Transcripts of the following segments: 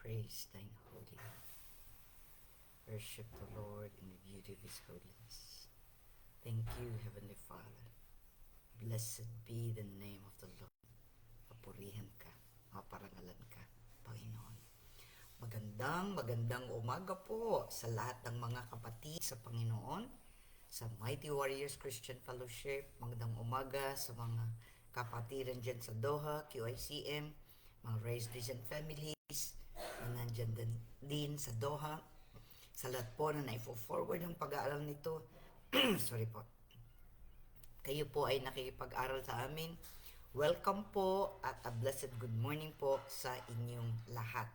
Praise thine holy name. Worship the Lord in the beauty of his holiness. Thank you, Heavenly Father. Blessed be the name of the Lord. Papurihan ka, maparangalan ka, Panginoon. Magandang umaga po sa lahat ng mga kapatid sa Panginoon, sa Mighty Warriors Christian Fellowship. Magandang umaga sa mga kapatiran dyan sa Doha, QICM, mga Raised Vision Families, na nandyan din sa Doha. Sa lahat po na naifo-forward ang pag-aaral nito, sorry po, kayo po ay nakikipag-aral sa amin. Welcome po at a blessed good morning po sa inyong lahat.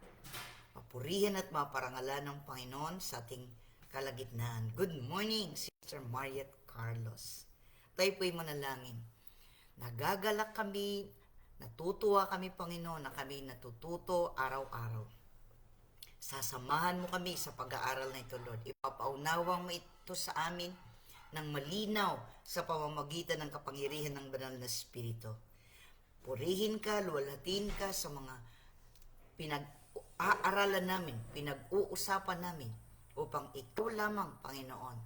Papurihan at maparangalan ng Panginoon sa ating kalagitnaan. Good morning, Sister Mariet Carlos. Tayo po'y manalangin. Nagagalak kami, natutuwa kami, Panginoon, na kami natututo araw-araw. Sasamahan mo kami sa pag-aaral na ito, Lord. Ipapaunawang mo ito sa amin ng malinaw sa pamamagitan ng kapangyarihan ng banal na Espiritu. Purihin ka, luwalhatin ka sa mga pinag-aaralan namin, pinag-uusapan namin, upang ikaw lamang, Panginoon,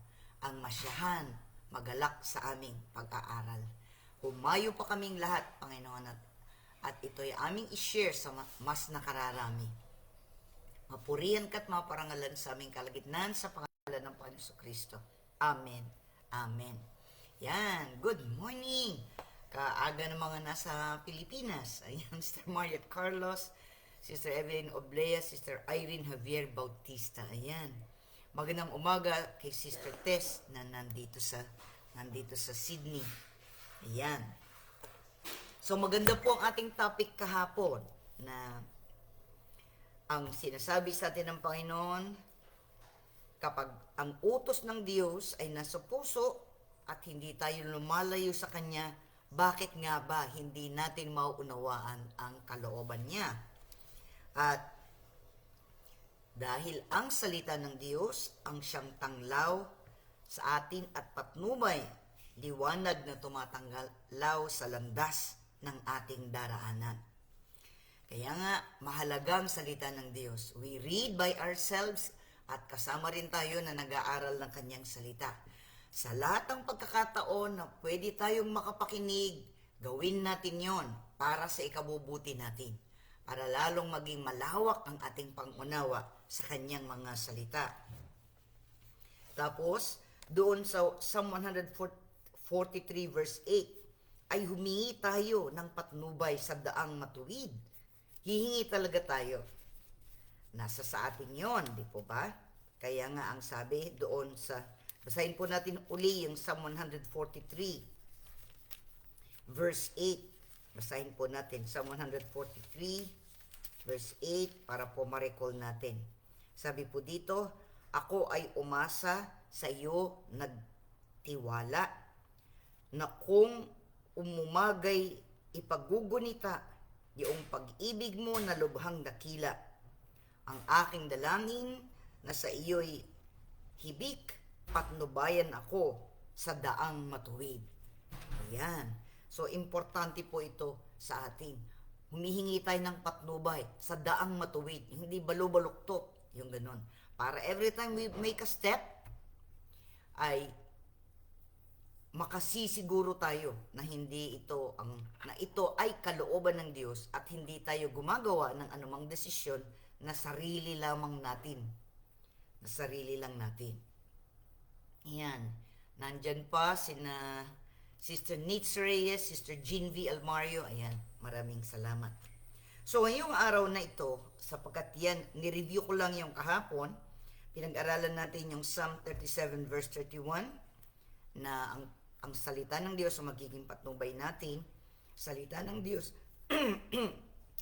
ang masyahan, magalak sa aming pag-aaral. Humayo pa kaming lahat, Panginoon, at ito'y aming i-share sa mas nakararami. Mapurihan ka at maparangalan sa aming kalagitnaan sa pangalan ng Panginoon Kristo. Amen. Amen. Yan. Good morning. Kaaga ng mga nasa Pilipinas. Ayan, Sister Mariet Carlos, Sister Evelyn Oblea, Sister Irene Javier Bautista. Ayan. Magandang umaga kay Sister Tess na nandito sa Sydney. Ayan. So maganda po ang ating topic kahapon na ang sinasabi sa atin ng Panginoon, kapag ang utos ng Diyos ay nasa puso at hindi tayo lumalayo sa Kanya, bakit nga ba hindi natin mauunawaan ang kalooban niya? At dahil ang salita ng Diyos ang siyang tanglaw sa atin at patnubay, liwanag na tumatanglaw sa landas ng ating daraanan. Kaya nga, mahalagang salita ng Diyos. We read by ourselves at kasama rin tayo na nag-aaral ng Kanyang salita. Sa lahat ng pagkakataon na pwede tayong makapakinig, gawin natin yon para sa ikabubuti natin. Para lalong maging malawak ang ating pangunawa sa Kanyang mga salita. Tapos, doon sa Psalm 143 verse 8, ay humingi tayo ng patnubay sa daang matuwid. Hihingi talaga tayo. Nasa sa atin yon, di po ba? Kaya nga ang sabi doon sa, basahin po natin uli yung Psalm 143, verse 8. Basahin po natin, Psalm 143, verse 8, para po ma-recall natin. Sabi po dito, ako ay umasa sa iyo nagtiwala, na kung umumagay ipagugunita, yung pag-ibig mo na lubhang dakila. Ang aking dalangin na sa iyo'y hibik, patnubayan ako sa daang matuwid. Ayan. So, importante po ito sa atin. Humihingi tayo ng patnubay sa daang matuwid. Hindi balo-baluktot, yung ganun. Para every time we make a step, ay makasisiguro tayo na ito ay kalooban ng Diyos at hindi tayo gumagawa ng anumang desisyon na sarili lamang natin. Na sarili lang natin. Ayan. Nandyan pa sina Sister Nitz Reyes, Sister Jean V. Almario. Ayan. Maraming salamat. So, ngayong araw na ito, sapagkat yan, nireview ko lang yung kahapon, pinag-aralan natin yung Psalm 37 verse 31 na ang salita ng Diyos ang magiging patnubay natin. Salita ng Diyos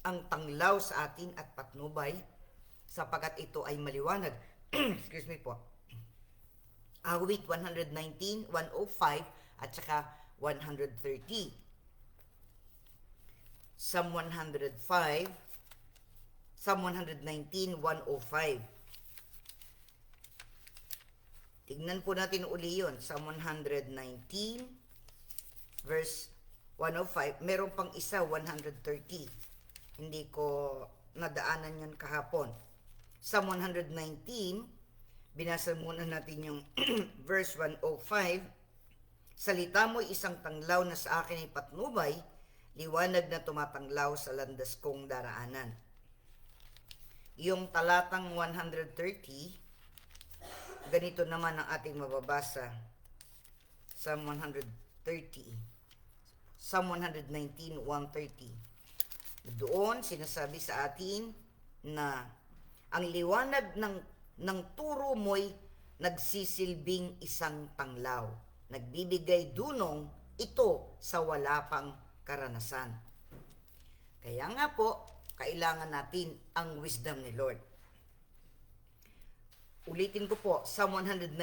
ang tanglaw sa atin at patnubay sapagkat ito ay maliwanag. Excuse me po. Awit 119, 105 at saka 130. Psalm 105, Psalm 119, 105. Tignan po natin uli yun. Psalm 119, verse 105. Meron pang isa, 130. Hindi ko nadaanan yun kahapon. Psalm 119, binasa muna natin yung verse 105. Salita mo'y isang tanglaw na sa akin ay patnubay, liwanag na tumatanglaw sa landas kong daraanan. Yung talatang 130, ganito naman ang ating mababasa. Psalm 130. Psalm 119, 130. Doon sinasabi sa atin na ang liwanag ng turo mo'y nagsisilbing isang tanglaw. Nagbibigay dunong ito sa wala pang karanasan. Kaya nga po, kailangan natin ang wisdom ni Lord. Ulitin ko po, Psalm 119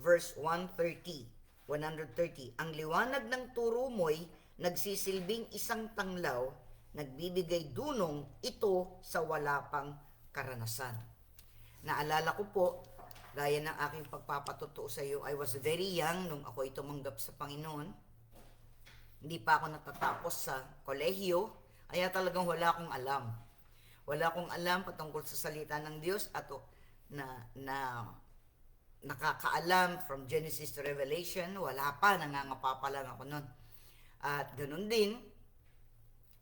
verse 130. 130. Ang liwanag ng turo mo'y nagsisilbing isang tanglaw, nagbibigay dunong ito sa wala pang karanasan. Naalala ko po, gaya ng aking pagpapatutuo sa iyo, I was very young nung ako tumanggap sa Panginoon. Hindi pa ako natatapos sa kolehiyo, kaya talagang wala akong alam. Wala akong alam patungkol sa salita ng Diyos at na nakakaalam from Genesis to Revelation. Wala pa, nangangapa pa lang ako nun. At ganun din,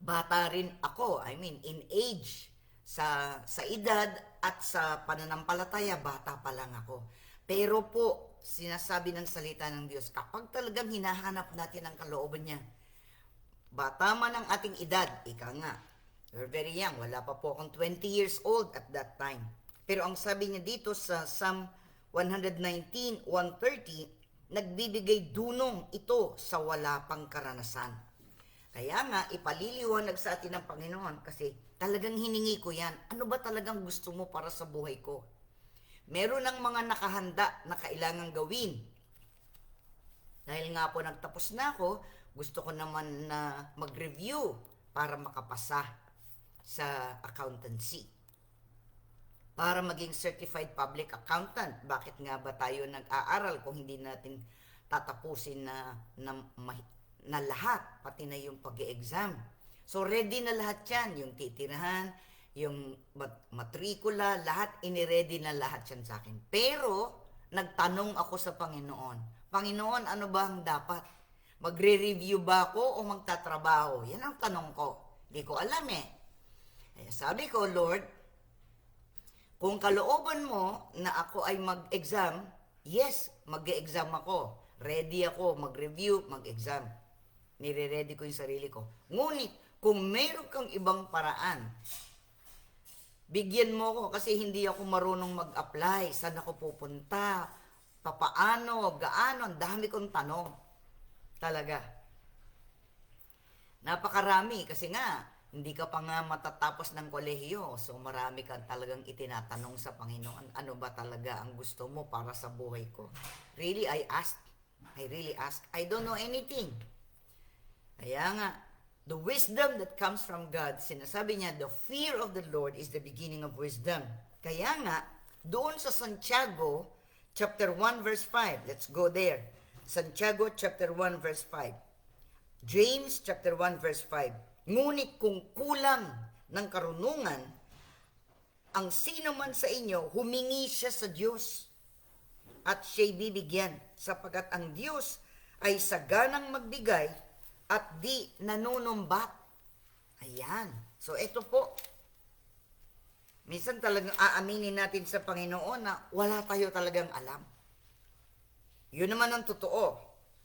bata rin ako, I mean, in age, sa edad at sa pananampalataya, bata pa lang ako. Pero po, sinasabi ng salita ng Diyos, kapag talagang hinahanap natin ang kalooban niya, bata man ang ating edad, ika nga, we're very young, wala pa po akong 20 years old at that time. Pero ang sabi niya dito sa Psalm 119, 130, nagbibigay dunong ito sa wala pang karanasan. Kaya nga, ipaliliwanag sa atin ng Panginoon kasi talagang hiningi ko yan. Ano ba talagang gusto mo para sa buhay ko? Meron ng mga nakahanda na kailangan gawin. Dahil nga po nagtapos na ako, gusto ko naman na mag-review para makapasa sa accountancy. Para maging certified public accountant. Bakit nga ba tayo nag-aaral kung hindi natin tatapusin na lahat, pati na yung pag-e-exam? So ready na lahat yan, yung titirahan, yung matrikula, lahat, iniready na lahat yan sa akin. Pero, nagtanong ako sa Panginoon, Panginoon, ano ba ang dapat? Magre-review ba ako o magtatrabaho? Yan ang tanong ko. Hindi ko alam eh. Kaya sabi ko, Lord, kung kalooban mo na ako ay mag-exam, yes, mag-exam ako. Ready ako, mag-review, mag-exam. Nire-ready ko yung sarili ko. Ngunit, kung meron kang ibang paraan, bigyan mo ko kasi hindi ako marunong mag-apply. Saan ako pupunta? Papaano? Gaano? Ang dami kong tanong. Talaga. Napakarami kasi nga, hindi ka pa nga matatapos ng kolehiyo. So marami kang talagang itinatanong sa Panginoon, ano ba talaga ang gusto mo para sa buhay ko? Really, I really ask. I don't know anything. Kaya nga, the wisdom that comes from God, sinasabi niya, the fear of the Lord is the beginning of wisdom. Kaya nga, doon sa Santiago, chapter 1, verse 5. Let's go there. Santiago, chapter 1, verse 5. James, chapter 1, verse 5. Ngunit kung kulang ng karunungan, ang sino man sa inyo, humingi siya sa Diyos at siya'y bibigyan, sapagkat ang Diyos ay saganang magbigay at di nanunumbat. Ayan. So, ito po. Minsan talagang aaminin natin sa Panginoon na wala tayo talagang alam. Yun naman ang totoo,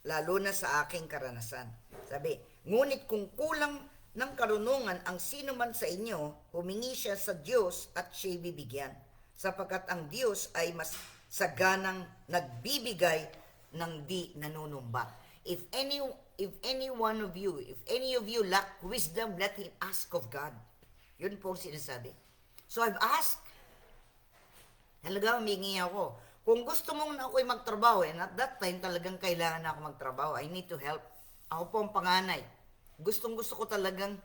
lalo na sa aking karanasan. Sabi, ngunit kung kulang ng karunungan ang sino man sa inyo, humingi siya sa Diyos at siya'y bibigyan, sapagkat ang Diyos ay mas saganang nagbibigay ng di nanunumbat. If any one of you, if any of you lack wisdom, let him ask of God. Yun po sinasabi. So I've asked. Talaga, humingi ako. Kung gusto mong na ako'y magtrabaho, and at that time talagang kailangan na ako magtrabaho, I need to help. Ako po ang panganay. Gustong-gusto ko talagang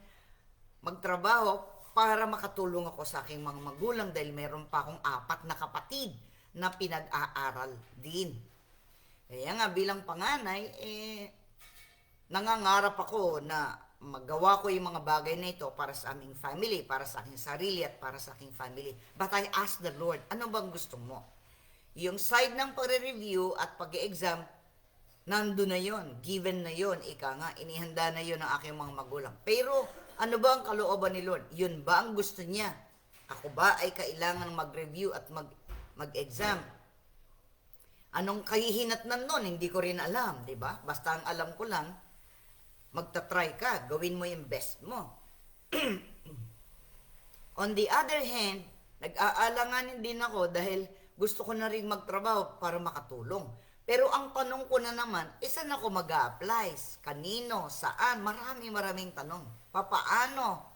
magtrabaho para makatulong ako sa aking mga magulang dahil meron pa akong 4 na kapatid na pinag-aaral din. Kaya nga bilang panganay, nangangarap ako na magawa ko yung mga bagay na ito para sa aming family, para sa aking sarili at para sa aking family. But I ask the Lord, ano bang gusto mo? Yung side ng pagre-review at pag-exam, nando na yon, given na yon, ika nga, inihanda na yon ng aking mga magulang. Pero ano ba ang kalooban ni Lord? Yun ba ang gusto niya? Ako ba ay kailangan mag-review at mag-exam? Anong kahihinatnan nun? Hindi ko rin alam, di ba? Basta ang alam ko lang, magta-try ka, gawin mo yung best mo. On the other hand, nag-aalanganin din ako dahil gusto ko na rin magtrabaho para makatulong. Pero ang tanong ko na naman, saan ako mag-a-apply? Kanino? Saan? Maraming tanong. Papaano?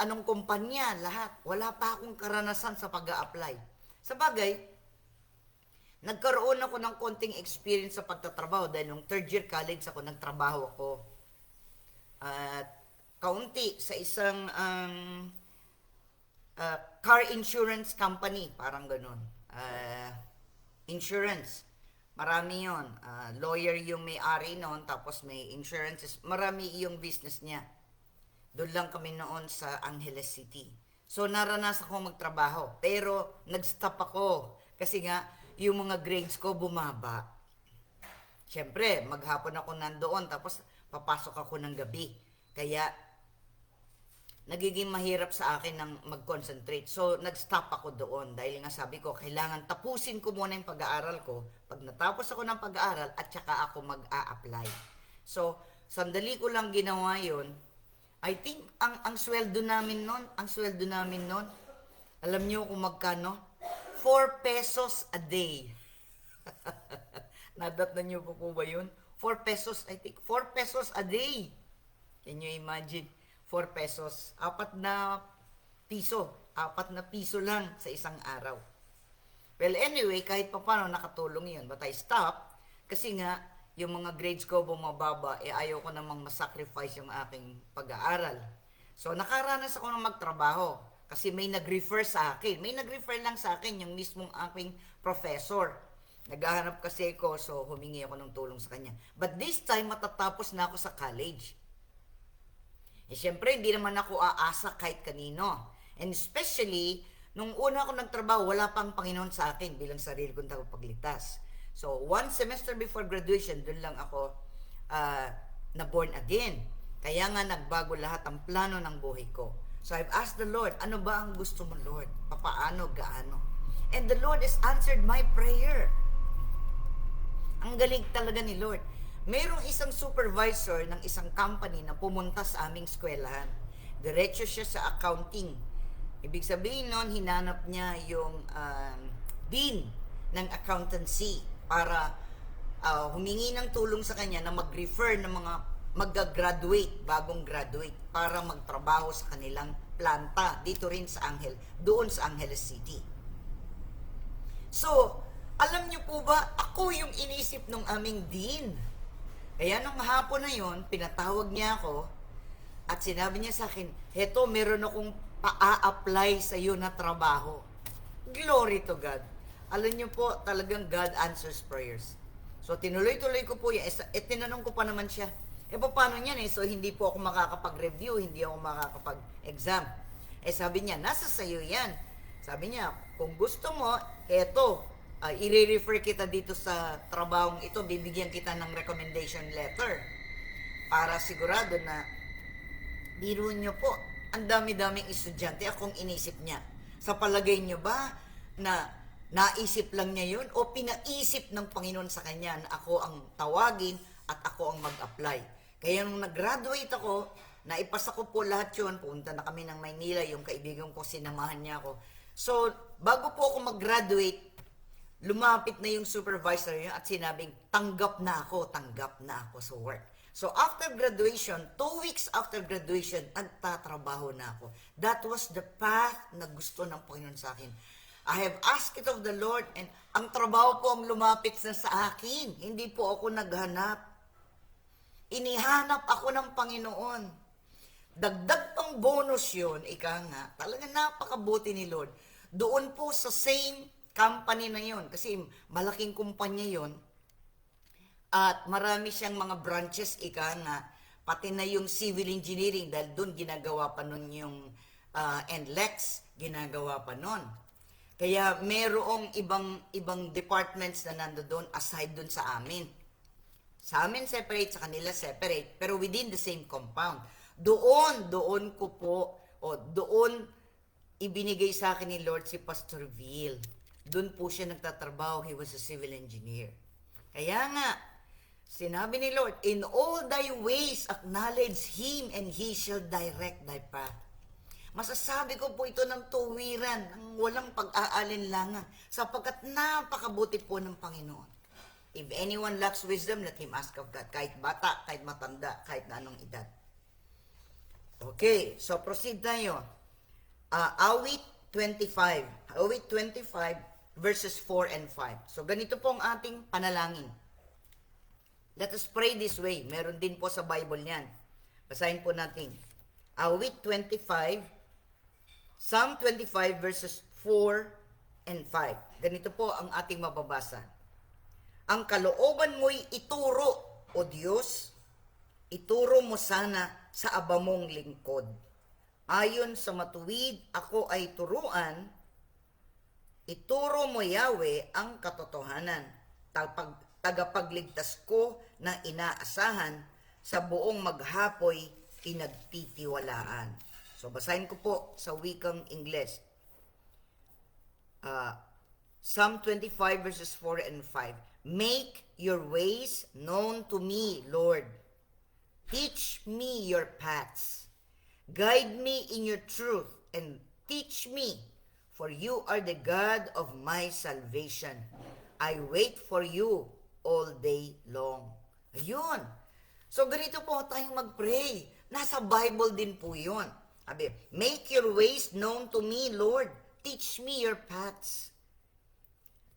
Anong kumpanya? Lahat. Wala pa akong karanasan sa pag-a-apply. Sa bagay, nagkaroon ako ng konting experience sa pagtatrabaho dahil nung third year college ako, nagtrabaho ako. At kaunti sa isang car insurance company, parang ganun. Insurance. Marami yon. Lawyer yung may-ari noon, tapos may insurances. Marami yung business niya. Doon lang kami noon sa Angeles City. So, naranasan ko magtrabaho. Pero, nag-stop ako. Kasi nga, yung mga grades ko bumaba. Siyempre, maghapon ako nandoon, tapos papasok ako ng gabi. Kaya, nagiging mahirap sa akin ng mag-concentrate. So, nag-stop ako doon. Dahil nga sabi ko, kailangan tapusin ko muna yung pag-aaral ko. Pag natapos ako ng pag-aaral, at saka ako mag-a-apply. So, sandali ko lang ginawa yun. I think, ang sweldo namin nun, alam niyo kung magkano? 4 pesos a day. Nadatnan niyo po ba yun? 4 pesos, I think. 4 pesos a day. Can you imagine? 4 pesos. 4 na piso. 4 na piso lang sa isang araw. Well, anyway, kahit pa paano nakatulong yun. But I stopped kasi nga, yung mga grades ko bumababa, ayaw ko namang masacrifice yung aking pag-aaral. So, nakaranas ako ng magtrabaho. Kasi may nag-refer sa akin. May nag-refer lang sa akin yung mismong aking professor. Naghahanap kasi ako, so humingi ako ng tulong sa kanya. But this time, matatapos na ako sa college. Siyempre, hindi naman ako aasa kahit kanino. And especially, nung una ako nagtrabaho, wala pang Panginoon sa akin bilang sarili kong tagapagligtas. So, 1 semester before graduation, doon lang ako na born again. Kaya nga nagbago lahat ang plano ng buhay ko. So I've asked the Lord, ano ba ang gusto mo, Lord? Papaano, gaano? And the Lord has answered my prayer. Ang galing talaga ni Lord. Mayroong isang supervisor ng isang company na pumunta sa aming eskwelahan. Diretso siya sa accounting. Ibig sabihin nun, hinanap niya yung dean ng accountancy para humingi ng tulong sa kanya na mag-refer ng mga mag-graduate, bagong graduate, para magtrabaho sa kanilang planta dito rin sa doon sa Angeles City. So, alam niyo po ba, ako yung inisip ng aming dean. Kaya nung hapon na yon, pinatawag niya ako at sinabi niya sa akin, heto, meron akong pa-a-apply sa iyo na trabaho. Glory to God. Alam niyo po, talagang God answers prayers. So, tinuloy-tuloy ko po yan. Tinanong ko pa naman siya, paano niyan So, hindi po ako makakapag-review, hindi ako makakapag-exam. Sabi niya, nasa sayo yan. Sabi niya, kung gusto mo, eto, i-refer kita dito sa trabahong ito, bibigyan kita ng recommendation letter. Para sigurado na, biro niyo po, ang dami-daming estudyante, akong inisip niya. Sa palagay niyo ba, na naisip lang niya yun, o pinaisip ng Panginoon sa kanya na ako ang tawagin at ako ang mag-apply? Kaya nung nag-graduate ako, naipasa ko po lahat yun, pumunta na kami ng Maynila, yung kaibigan ko, sinamahan niya ako. So, bago po ako mag-graduate, lumapit na yung supervisor niya at sinabing, tanggap na ako sa work. So, after graduation, 2 weeks after graduation, nagtatrabaho na ako. That was the path na gusto ng Panginoon sa akin. I have asked it of the Lord, and ang trabaho po ang lumapit na sa akin. Hindi po ako naghanap. Inihanap ako ng Panginoon. Dagdag pang bonus yun, ika nga, talaga napakabuti ni Lord. Doon po sa same company na yun, kasi malaking kumpanya yun, at marami siyang mga branches, ika nga, pati na yung civil engineering, dahil doon ginagawa pa nun yung NLEX, ginagawa pa nun. Kaya merong ibang departments na nando doon aside doon sa amin. Sa amin separate, sa kanila separate, pero within the same compound. Doon ko po, doon ibinigay sa akin ni Lord si Pastor Ville. Doon po siya nagtatrabaho. He was a civil engineer. Kaya nga, sinabi ni Lord, in all thy ways acknowledge Him and He shall direct thy path. Masasabi ko po ito ng tuwiran, ng walang pag-aalinlangan, sapagkat napakabuti po ng Panginoon. If anyone lacks wisdom, let him ask of God. Kahit bata, kahit matanda, kahit na anong edad. Okay, so proceed tayo. Awit 25. Awit 25, verses 4 and 5. So ganito po ang ating panalangin. Let us pray this way. Meron din po sa Bible niyan. Basahin po natin. Awit 25, Psalm 25, verses 4 and 5. Ganito po ang ating mababasa. Ang kalooban mo'y ituro, O Diyos, ituro mo sana sa abamong lingkod. Ayon sa matuwid, ako ay turuan, ituro mo, Yahweh, ang katotohanan. Tagapagligtas ko na inaasahan, sa buong maghapoy, pinagtitiwalaan. So, basahin ko po sa wikang Ingles. Psalm 25, verses 4 and 5. Make your ways known to me, Lord. Teach me your paths. Guide me in your truth and teach me, for you are the God of my salvation. I wait for you all day long. Ayun. So, ganito po tayong mag-pray. Nasa Bible din po yun. Sabi, make your ways known to me, Lord. Teach me your paths.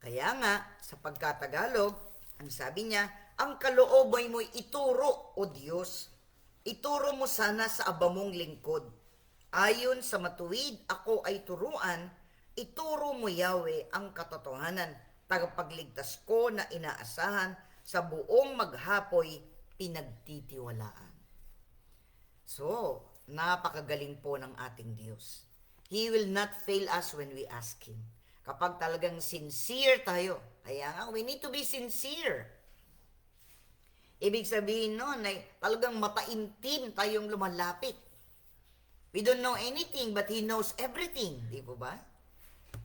Kaya nga, sa pagkatagalog, ang sabi niya, ang kalooban mo'y ituro, O Diyos. Ituro mo sana sa abamong lingkod. Ayon sa matuwid, ako ay turuan, ituro mo, Yahweh, ang katotohanan. Tagapagligtas ko na inaasahan, sa buong maghapoy, pinagtitiwalaan. So, napakagaling po ng ating Diyos. He will not fail us when we ask Him. Kapag talagang sincere tayo. Kaya nga, we need to be sincere. Ibig sabihin nun, ay talagang mataimtim tayong lumalapit. We don't know anything, but He knows everything. Di po ba?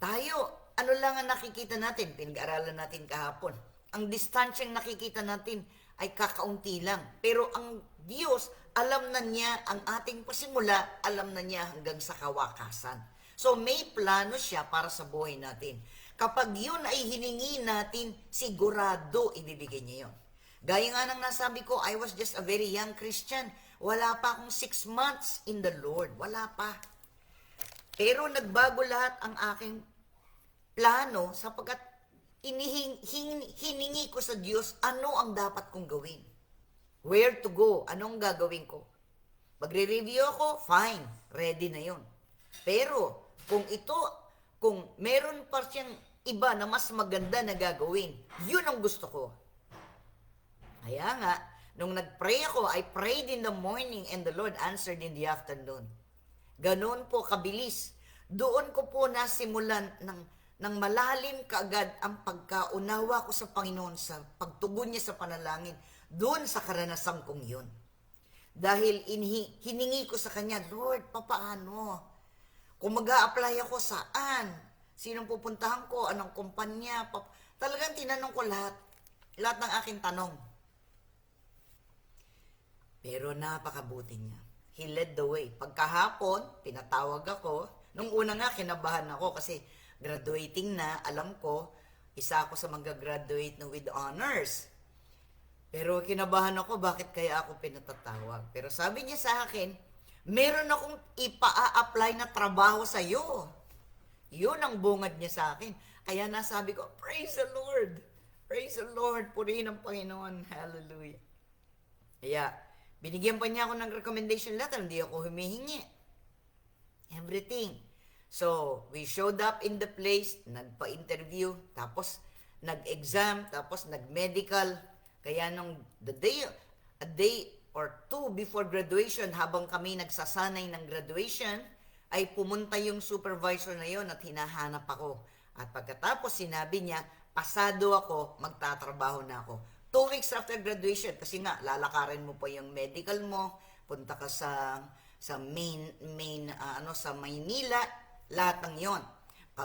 Tayo, ano lang ang nakikita natin? Pinag-aralan natin kahapon. Ang distansyang nakikita natin ay kakaunti lang. Pero ang Diyos, alam na niya ang ating pasimula, alam na niya hanggang sa kawakasan. So may plano siya para sa buhay natin. Kapag yun ay hiningi natin, sigurado ibibigay niya yun. Gaya nga ng nasabi ko, I was just a very young Christian. Wala pa akong 6 months in the Lord. Wala pa. Pero nagbago lahat ang aking plano sapagkat hiningi ko sa Diyos ano ang dapat kong gawin. Where to go? Anong gagawin ko? Magre-review ako? Fine. Ready na yun. Pero kung meron pa siyang iba na mas maganda na gagawin, yun ang gusto ko. Kaya nga, nung nag-pray ako, I prayed in the morning and the Lord answered in the afternoon. Ganon po kabilis. Doon ko po nasimulan ng malalim kaagad ang pagkaunawa ko sa Panginoon, sa pagtugon niya sa panalangin, doon sa karanasan kong yun. Dahil hiningi ko sa Kanya, Lord, papaano? Kung mag-a-apply ako, saan? Sinong pupuntahan ko? Anong kumpanya? Talagang tinanong ko lahat. Lahat ng aking tanong. Pero napakabuti niya. He led the way. Pagkahapon, pinatawag ako. Nung una nga, kinabahan ako kasi graduating na, alam ko, isa ako sa mag-graduate na with honors. Pero kinabahan ako, bakit kaya ako pinatatawag? Pero sabi niya sa akin, meron akong ipa-apply na trabaho sa iyo. Yun ang bungad niya sa akin. Kaya nasabi ko, praise the Lord. Praise the Lord. Purihin ang Panginoon. Hallelujah. Kaya, binigyan pa niya ako ng recommendation letter. Hindi ako humihingi. Everything. So, we showed up in the place, nagpa-interview, tapos nag-exam, tapos nag-medical. Kaya nung a day or 2 before graduation, habang kami nagsasanay ng graduation, ay pumunta yung supervisor na yon at hinahanap ako. At pagkatapos sinabi niya, pasado ako, magtatrabaho na ako. 2 weeks after graduation, kasi nga, lalakarin mo pa yung medical mo, punta ka sa sa Maynila, lahat ng yon.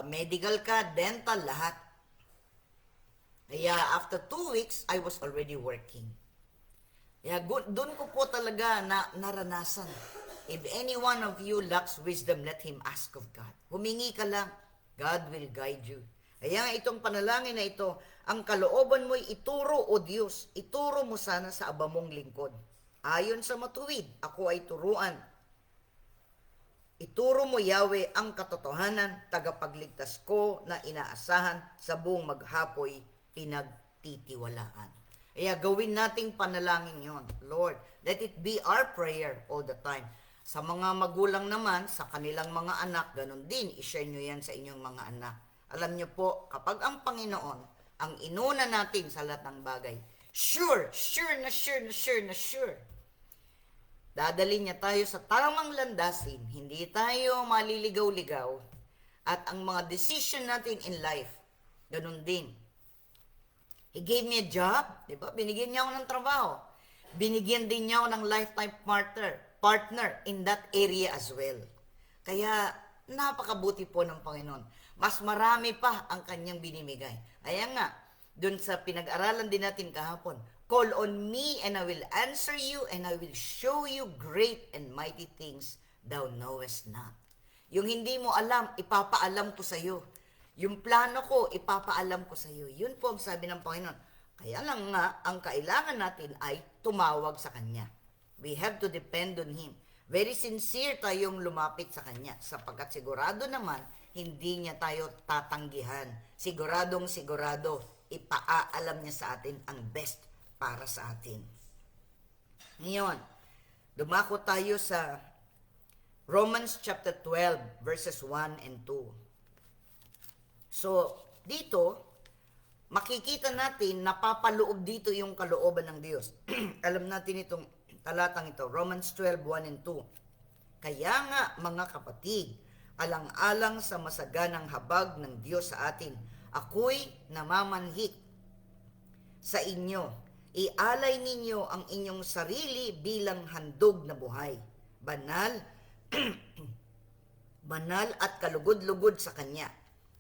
Medical ka, dental, lahat. Kaya after 2 weeks, I was already working. Kaya doon ko po talaga naranasan. If any one of you lacks wisdom, let him ask of God. Humingi ka lang, God will guide you. Kaya itong panalangin na ito, ang kalooban mo'y ituro, O Diyos, ituro mo sana sa aba mong lingkod. Ayon sa matuwid, ako ay turuan. Ituro mo, Yahweh, ang katotohanan, tagapagligtas ko na inaasahan sa buong maghapoy, pinagtitiwalaan. Kaya gawin nating panalangin yon. Lord, let it be our prayer all the time. Sa mga magulang naman, sa kanilang mga anak, ganun din, i-share nyo yan sa inyong mga anak. Alam nyo po, kapag ang Panginoon, ang inuna natin sa lahat ng bagay, sure. Dadalhin niya tayo sa tamang landasin, hindi tayo maliligaw-ligaw, at ang mga decision natin in life, ganun din. He gave me a job, di ba? Binigyan niya ako ng trabaho. Binigyan din niya ako ng lifetime partner in that area as well. Kaya, napakabuti po ng Panginoon. Mas marami pa ang kanyang binimigay. Kaya nga, dun sa pinag-aralan din natin kahapon, call on me and I will answer you and I will show you great and mighty things thou knowest not. Yung hindi mo alam, ipapaalam ko sa iyo. Yung plano ko, ipapaalam ko sa iyo. Yun po ang sabi ng Panginoon. Kaya lang nga, ang kailangan natin ay tumawag sa Kanya. We have to depend on Him. Very sincere tayong lumapit sa Kanya, sapagkat sigurado naman, hindi niya tayo tatanggihan. Siguradong sigurado, ipaalam niya sa atin ang best para sa atin. Ngayon, dumako tayo sa Romans chapter 12, verses 1 and 2. So, dito, makikita natin, napapaloob dito yung kalooban ng Diyos. Alam natin itong talatang ito, Romans 12, 1 and 2. Kaya nga, mga kapatid, alang-alang sa masaganang habag ng Diyos sa atin, ako'y namamanhik sa inyo. Ialay ninyo ang inyong sarili bilang handog na buhay. Banal, banal at kalugod-lugod sa Kanya.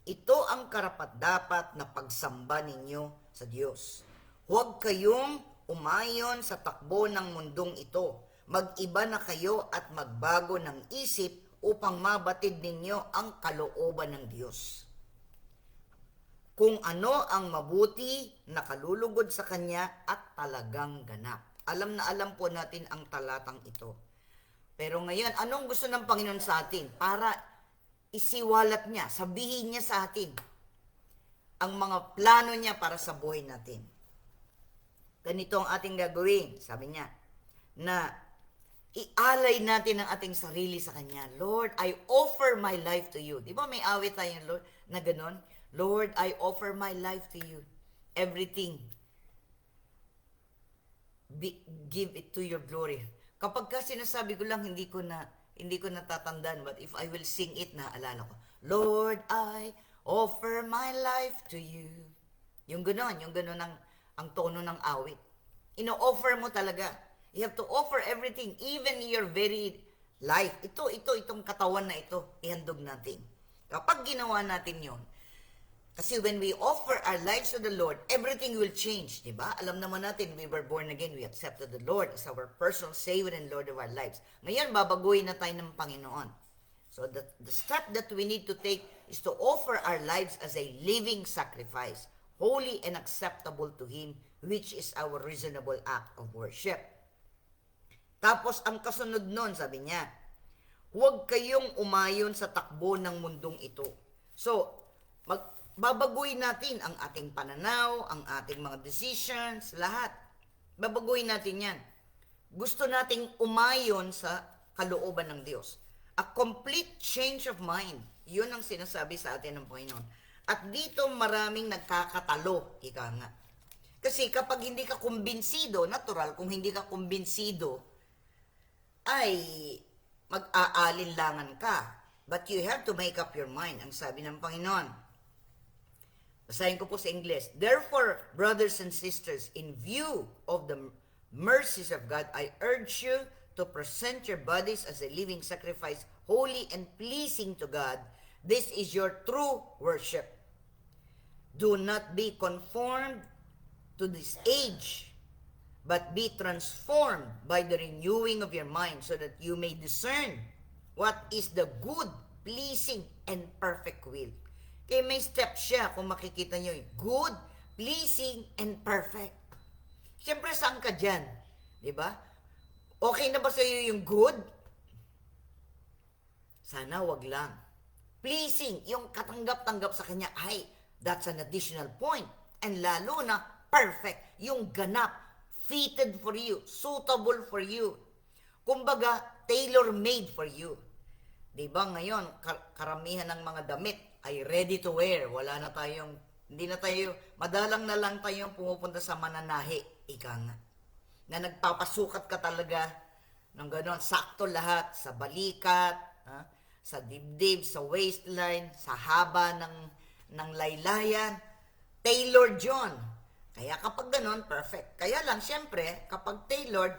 Ito ang karapat-dapat na pagsamba ninyo sa Diyos. Huwag kayong umayon sa takbo ng mundong ito. Mag-iba na kayo at magbago ng isip upang mabatid ninyo ang kalooban ng Diyos. Kung ano ang mabuti na kalulugod sa Kanya at talagang ganap. Alam na alam po natin ang talatang ito. Pero ngayon, anong gusto ng Panginoon sa atin? Para isiwalat niya, sabihin niya sa atin ang mga plano niya para sa buhay natin. Ganito ang ating gagawin, sabi niya, na ialay natin ang ating sarili sa Kanya. Lord, I offer my life to you. Di ba may awit tayo, Lord, na ganon? Lord, I offer my life to you. Everything. Give it to your glory. Kapag ka sinasabi ko lang, hindi ko natatandaan, but if I will sing it, naalala ko. Lord, I offer my life to you. Yung ganon ang tono ng awit. Ino-offer mo talaga. You have to offer everything, even your very life. Itong katawan na ito, ihandog natin. Kapag ginawa natin yon, kasi when we offer our lives to the Lord, everything will change, di ba? Alam naman natin, we were born again, we accepted the Lord as our personal Savior and Lord of our lives. Ngayon, babaguhin na tayo ng Panginoon. So the step that we need to take is to offer our lives as a living sacrifice, holy and acceptable to Him, which is our reasonable act of worship. Tapos, ang kasunod nun, sabi niya, huwag kayong umayon sa takbo ng mundong ito. So, babaguhin natin ang ating pananaw, ang ating mga decisions, lahat. Babaguhin natin yan. Gusto nating umayon sa kalooban ng Diyos. A complete change of mind. Yun ang sinasabi sa atin ng Panginoon. At dito maraming nagkakatalo, ika nga. Kasi kapag hindi ka kumbinsido, natural, kung hindi ka kumbinsido, ay mag-aalinlangan ka. But you have to make up your mind, ang sabi ng Panginoon. Basahin ko po sa English. Therefore, brothers and sisters, in view of the mercies of God, I urge you to present your bodies as a living sacrifice, holy and pleasing to God. This is your true worship. Do not be conformed to this age, but be transformed by the renewing of your mind, so that you may discern what is the good, pleasing, and perfect will. Kaya may step siya kung makikita nyo. Good, pleasing, and perfect. Siyempre, saan ka dyan? Diba? Okay na ba sa iyo yung good? Sana wag lang. Pleasing, yung katanggap-tanggap sa kanya, ay, that's an additional point. And lalo na, perfect, yung ganap, fitted for you, suitable for you. Kumbaga, tailor-made for you. Diba ngayon, karamihan ng mga damit ay ready to wear. Wala na tayong, hindi na tayo, madalang na lang tayong pumupunta sa mananahi, ika nga. Na nagpapasukat ka talaga ng gano'n, sakto lahat, sa balikat, sa dibdib, sa waistline, sa haba ng laylayan, tailored yun. Kaya kapag gano'n, perfect. Kaya lang, syempre, kapag tailored,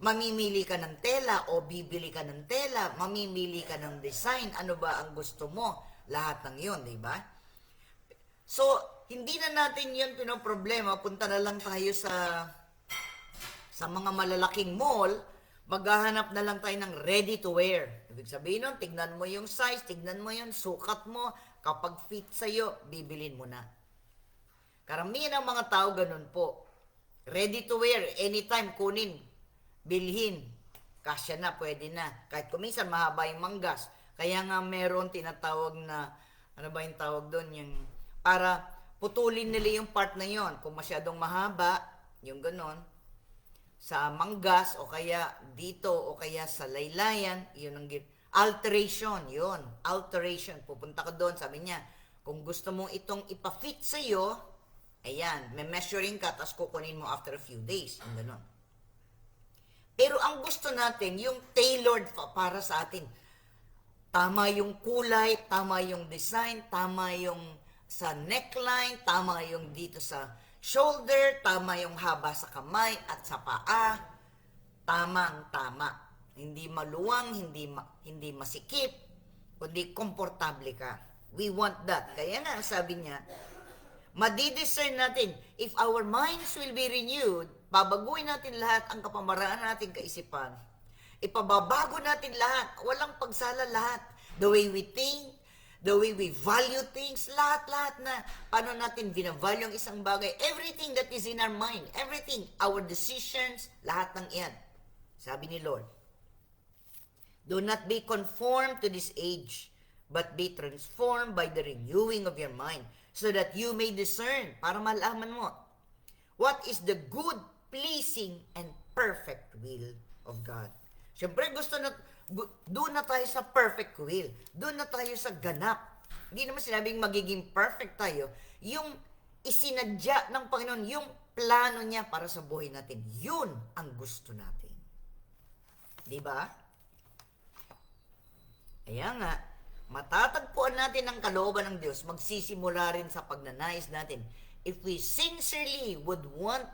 mamimili ka ng tela o bibili ka ng tela, mamimili ka ng design, ano ba ang gusto mo? Lahat ng yun, di ba? So, hindi na natin yun pinoproblema. Punta na lang tayo sa mga malalaking mall, maghahanap na lang tayo ng ready to wear. Ibig sabihin nun, tignan mo yung size, tignan mo yung sukat mo, kapag fit sa'yo, bibilin mo na. Karamihan ng mga tao ganun po. Ready to wear, anytime kunin, bilhin, kasya na, pwede na. Kahit kuminsan mahaba yung manggas. Kaya nga meron tinatawag na, ano ba yung tawag doon? Yung, para putulin nila yung part na yon. Kung masyadong mahaba, yung ganon, sa manggas o kaya dito o kaya sa laylayan, yun ang alteration, yun. Alteration. Pupunta ka doon, sabi niya, kung gusto mong itong ipa-fit sa'yo, ayan, may measuring ka, tapos kukunin mo after a few days. Yung ganon. Pero ang gusto natin, yung tailored para sa atin. Tama yung kulay, tama yung design, tama yung sa neckline, tama yung dito sa shoulder, tama yung haba sa kamay at sa paa. Tamang-tama. Hindi maluwang, hindi masikip, kundi komportable ka. We want that. Kaya nga, sabi niya, madidiscern natin, if our minds will be renewed, babaguhin natin lahat ang kapamaraan nating kaisipan. Ipababago natin lahat. Walang pagsala lahat. The way we think, the way we value things, lahat-lahat na paano natin binavalue ang isang bagay. Everything that is in our mind, everything, our decisions, lahat ng iyan. Sabi ni Lord, do not be conformed to this age, but be transformed by the renewing of your mind, so that you may discern, para malaman mo, what is the good, pleasing, and perfect will of God. Siyempre, doon na tayo sa perfect will. Doon na tayo sa ganap. Hindi naman sinabing magiging perfect tayo. Yung isinadya ng Panginoon, yung plano niya para sa buhay natin, yun ang gusto natin. Diba? Kaya nga, matatagpuan natin ang kalooban ng Diyos, magsisimula rin sa pagnanais natin. If we sincerely would want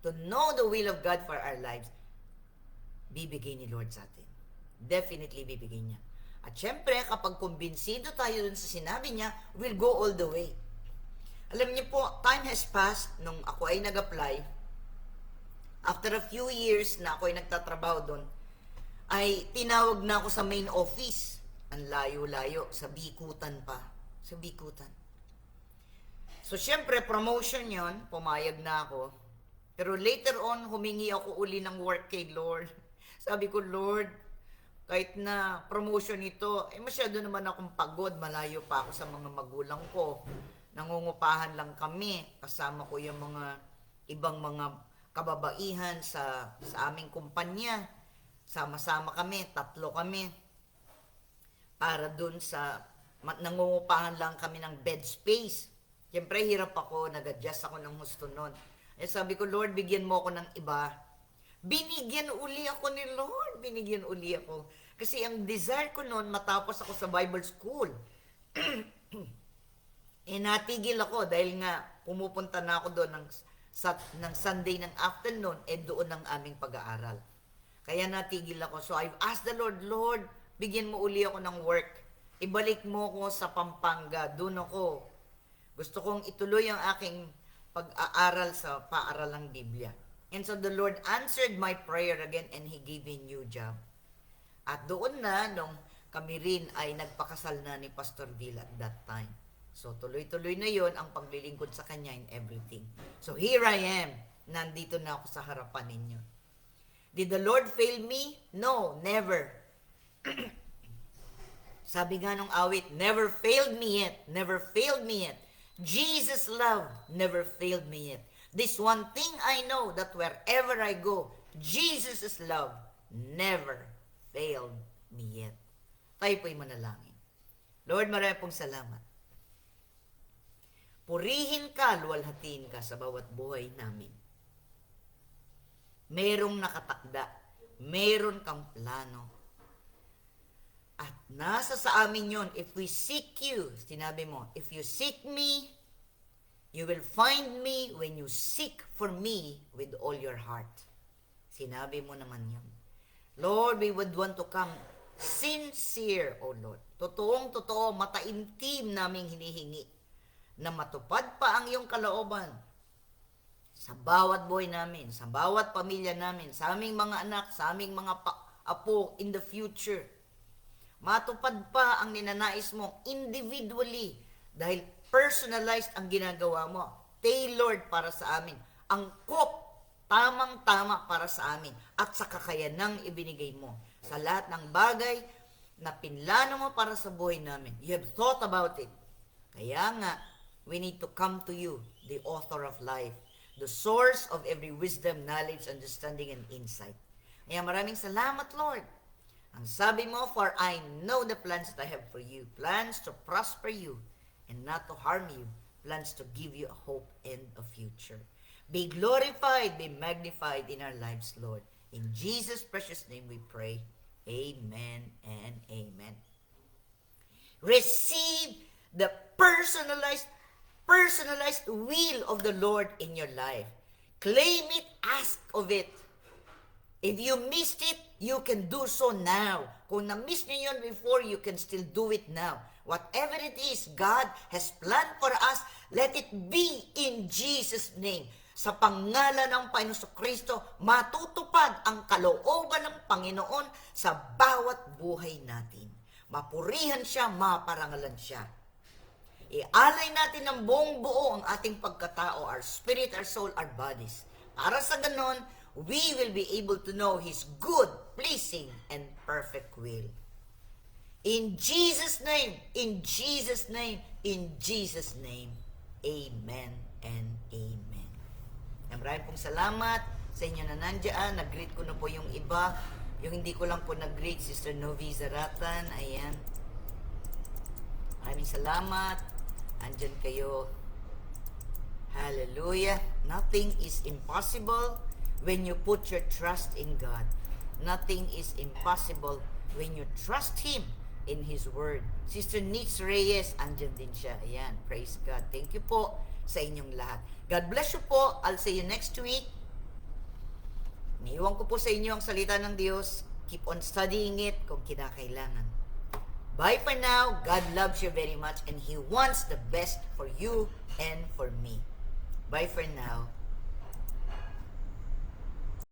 to know the will of God for our lives, bibigay ni Lord sa atin. Definitely bibigay niya. At syempre, kapag kumbinsido tayo dun sa sinabi niya, we'll go all the way. Alam niyo po, time has passed nung ako ay nag-apply. After a few years na ako ay nagtatrabaho doon, ay tinawag na ako sa main office. Ang layo-layo, sa Bikutan pa. Sa Bikutan. So, syempre, promotion yon, pumayag na ako. Pero later on, humingi ako uli ng work kay Lord. Sabi ko, Lord, kahit na promotion ito, masyado naman akong pagod. Malayo pa ako sa mga magulang ko. Nangungupahan lang kami. Kasama ko yung mga ibang mga kababaihan sa aming kumpanya. Sama-sama kami, 3 kami. Para dun sa, nangungupahan lang kami ng bed space. Siyempre, hirap ako, nag-adjust ako ng husto nun. Eh sabi ko, Lord, bigyan mo ako ng iba. Binigyan uli ako ni Lord. Binigyan uli ako. Kasi ang desire ko noon, matapos ako sa Bible school. Eh natigil ako dahil nga pumupunta na ako doon ng Sunday ng afternoon, doon ang aming pag-aaral. Kaya natigil ako. So I've asked the Lord, Lord, bigyan mo uli ako ng work. Ibalik mo ko sa Pampanga. Doon ako. Gusto kong ituloy ang aking pag-aaral sa paaralang Biblia. And so the Lord answered my prayer again and He gave me a new job. At doon na, nung kami rin ay nagpakasal na ni Pastor Bill at that time. So tuloy-tuloy na yon ang paglilingkod sa Kanya in everything. So here I am. Nandito na ako sa harapan ninyo. Did the Lord fail me? No, never. Sabi nga nung awit, never failed me yet. Never failed me yet. Jesus' love never failed me yet. This one thing I know, that wherever I go, Jesus' love never failed me yet. Tayo po'y manalangin. Lord, marami pong salamat. Purihin ka, luwalhatiin ka sa bawat buhay namin. Merong nakatakda. Meron kang plano. At nasa sa amin yon. If we seek you, sinabi mo, if you seek me, you will find me when you seek for me with all your heart. Sinabi mo naman yon. Lord, we would want to come sincere, O Lord. Totoong-totoo, mataimtim naming hinihingi na matupad pa ang iyong kalooban sa bawat buhay namin, sa bawat pamilya namin, sa aming mga anak, sa aming mga apo in the future. Matupad pa ang ninanais mo individually dahil personalized ang ginagawa mo. Tailored para sa amin. Angkop, tamang-tama para sa amin at sa kakayanang ibinigay mo. Sa lahat ng bagay na pinlano mo para sa buhay namin. You have thought about it. Kaya nga, we need to come to you, the author of life, the source of every wisdom, knowledge, understanding, and insight. Kaya maraming salamat, Lord. Ang sabi mo, for I know the plans that I have for you, plans to prosper you and not to harm you, plans to give you a hope and a future. Be glorified, be magnified in our lives, Lord. In Jesus' precious name we pray. Amen and amen. Receive the personalized will of the Lord in your life. Claim it, ask of it. If you missed it, you can do so now. Kung na-miss niyo yun before, you can still do it now. Whatever it is God has planned for us, let it be in Jesus' name. Sa pangalan ng Panginoon Kristo, matutupad ang kalooban ng Panginoon sa bawat buhay natin. Mapurihan siya, maparangalan siya. Ialay natin ng buong buo ang ating pagkatao, our spirit, our soul, our bodies. Para sa ganon, we will be able to know His good, pleasing, and perfect will. In Jesus' name, in Jesus' name, in Jesus' name, amen and amen. Maraming pong salamat sa inyo na nandiyan. Nag-greet ko na po yung iba. Yung hindi ko lang po nag-greet, Sister Novi Zaratan. Ayan. Maraming salamat. Andyan kayo. Hallelujah. Nothing is impossible when you put your trust in God. Nothing is impossible when you trust Him in His Word. Sister Nitz Reyes, andyan din siya. Ayan. Praise God. Thank you po sa inyong lahat. God bless you po. I'll see you next week. Niiwan ko po sa inyo ang salita ng Diyos. Keep on studying it kung kinakailangan. Bye for now. God loves you very much and He wants the best for you and for me. Bye for now.